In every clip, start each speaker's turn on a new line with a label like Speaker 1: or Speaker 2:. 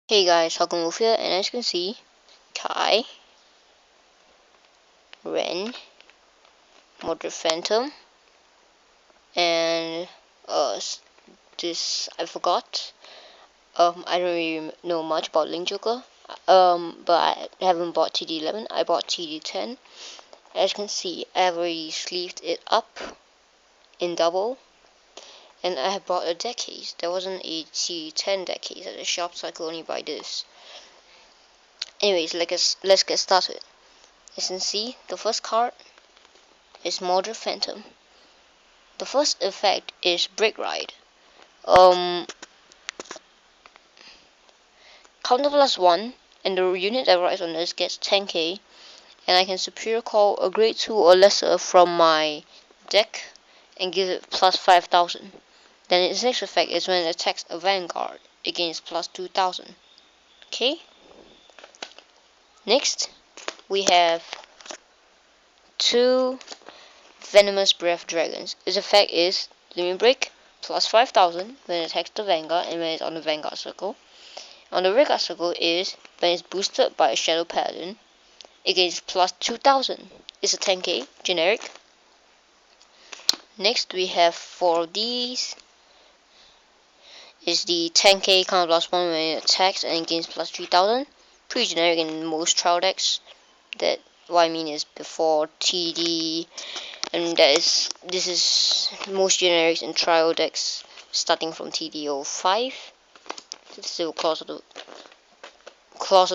Speaker 1: Hey guys, welcome over here, and as you can see, Kai, Ren, Motor Phantom, and this I forgot. I don't really know much about Link Joker. But I haven't bought TD11. I bought TD10. As you can see, I've already sleeved it up in double, and I have bought a deck case. There wasn't a TD10 deck case at the shop, so I could only buy this. Anyways, let's get started. As you can see, the first card is Motor Phantom. The first effect is Brake Ride. Counter plus 1, and the unit that rides on this gets 10k, and I can superior call a grade 2 or lesser from my deck and give it plus 5000. Then its next effect is when it attacks a Vanguard, it gains plus 2000. Okay? Next, we have 2 Venomous Breath Dragons. Its effect is Limit Break, plus 5000 when it attacks the Vanguard and when it's on the Vanguard circle. On the Vanguard circle is when it's boosted by a Shadow Paladin, it gains plus 2000. It's a 10k, generic. Next we have 4 of these. It's the 10k counter plus 1 when it attacks and it gains plus 3000. Pretty generic in most trial decks. That what I mean is before TD, and this is most generics in trial decks starting from TD05. Still Claws of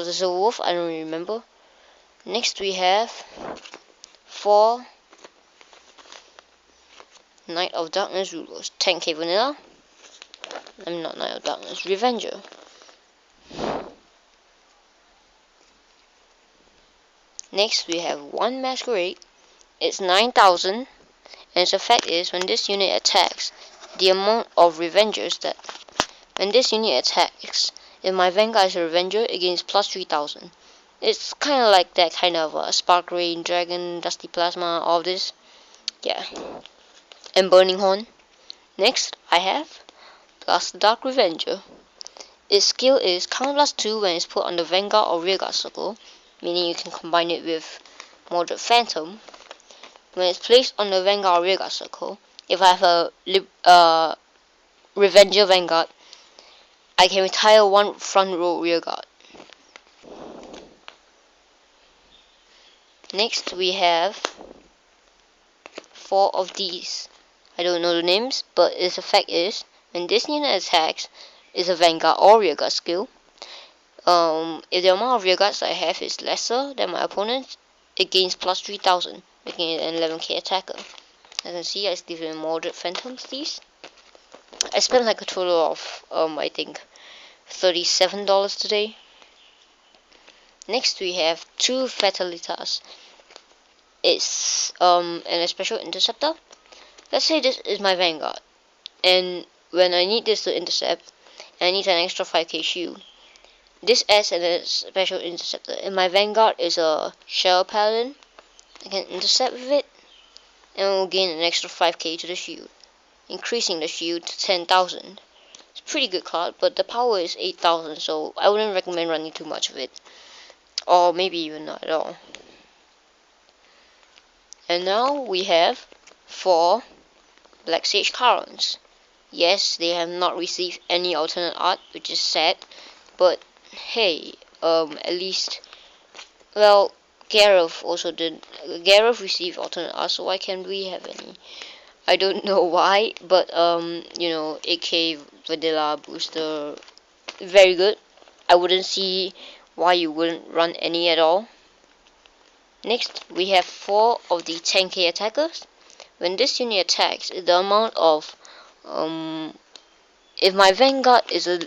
Speaker 1: the Silver Wolf, I don't really remember. Next we have 4 Knight of Darkness Rulers, 10k vanilla. I'm not Knight of Darkness, Revenger. Next we have 1 Masquerade. It's 9000, and its effect is when this unit attacks, the amount of Revengers that when this unit attacks, if my Vanguard is a Revenger, it gains plus 3000. It's kind of like that kind of Spark Rain, Dragon, Dusty Plasma, all this. Yeah. And Burning Horn. Next, I have Blast the Dark Revenger. Its skill is counter plus 2 when it's put on the Vanguard or Rearguard circle, meaning you can combine it with Moderate Phantom. When it's placed on the Vanguard or Rearguard circle, if I have a Revenger Vanguard, I can retire 1 front row Rearguard. Next, we have 4 of these. I don't know the names, but its effect is when this unit attacks, is a Vanguard or Rearguard skill. If the amount of Rearguards I have is lesser than my opponent's, it gains plus 3000, making it an 11k attacker. As you can see, I still have Moderate Phantoms these. I spent like a total of, I think, $37 today. Next we have 2 Fatalitas. It's and a special interceptor. Let's say this is my Vanguard, and when I need this to intercept, and I need an extra 5k shield, this adds a special interceptor. And my Vanguard is a Shadow Paladin, I can intercept with it, and will gain an extra 5k to the shield, increasing the shield to 10,000. It's a pretty good card, but the power is 8,000, so I wouldn't recommend running too much of it, or maybe even not at all. And now we have 4 Black Sage Charons. Yes, they have not received any alternate art, which is sad, but hey, at least, well, Gareth also did. Gareth received alternate art, so why can't we have any? I don't know why, but AK Vanilla Booster, very good. I wouldn't see why you wouldn't run any at all. Next, we have 4 of the 10k attackers. When this unit attacks, the amount of if my Vanguard is a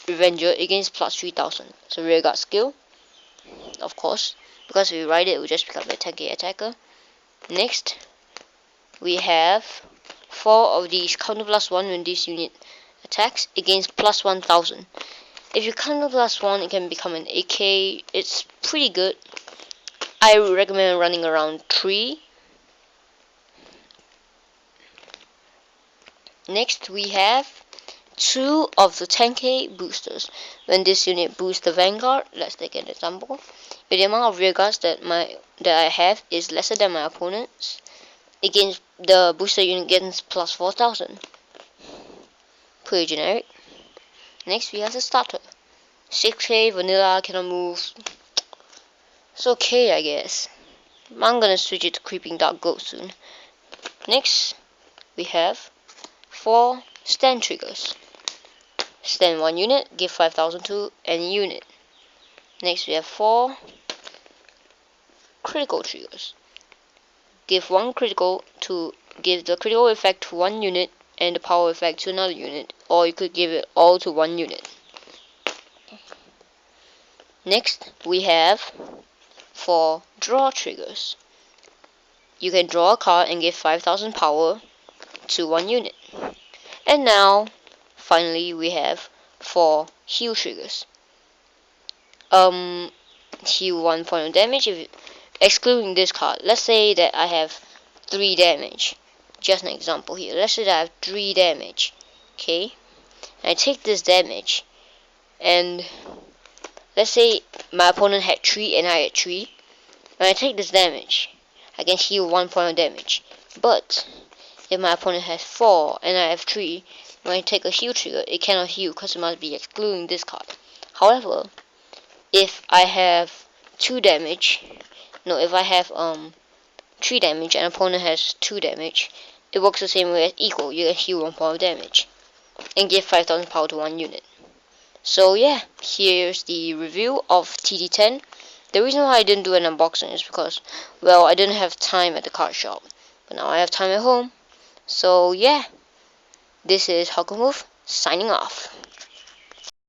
Speaker 1: Revenger, it gains plus 3000. So Rearguard skill, of course, because if we ride it will just become a 10k attacker. Next, we have 4 of these counter plus 1 when this unit attacks, it gains plus 1000. If you counter plus 1, it can become an AK. It's pretty good. I would recommend running around 3. Next, we have 2 of the 10k boosters. When this unit boosts the Vanguard, let's take an example. If the amount of rear guards that I have is lesser than my opponent's, it gains, the booster unit gains plus 4000. Pretty generic. Next we have the starter. 6k vanilla, cannot move. It's okay, I guess. I'm gonna switch it to Creeping Dark Ghost soon. Next we have 4 stand triggers. Stand 1 unit, give 5000 to any unit. Next we have 4 critical triggers. Give 1 critical to give the critical effect to 1 unit and the power effect to another unit, or you could give it all to 1 unit. Next we have 4 draw triggers. You can draw a card and give 5000 power to 1 unit. And now, finally, we have 4 heal triggers. Heal 1 point of damage, excluding this card. Let's say that I have 3 damage. Just an example here. Let's say that I have 3 damage. Okay? And I take this damage, and let's say my opponent had 3 and I had 3. When I take this damage, I can heal 1 point of damage. But if my opponent has 4 and I have 3, when I take a heal trigger, it cannot heal because it must be excluding this card. However, if I have 2 damage, if I have 3 damage and opponent has 2 damage, it works the same way as equal. You can heal 1 point of damage and give 5000 power to 1 unit. So yeah, here's the review of TD10. The reason why I didn't do an unboxing is because, well, I didn't have time at the card shop. But now I have time at home. So yeah, this is Hucklemove signing off.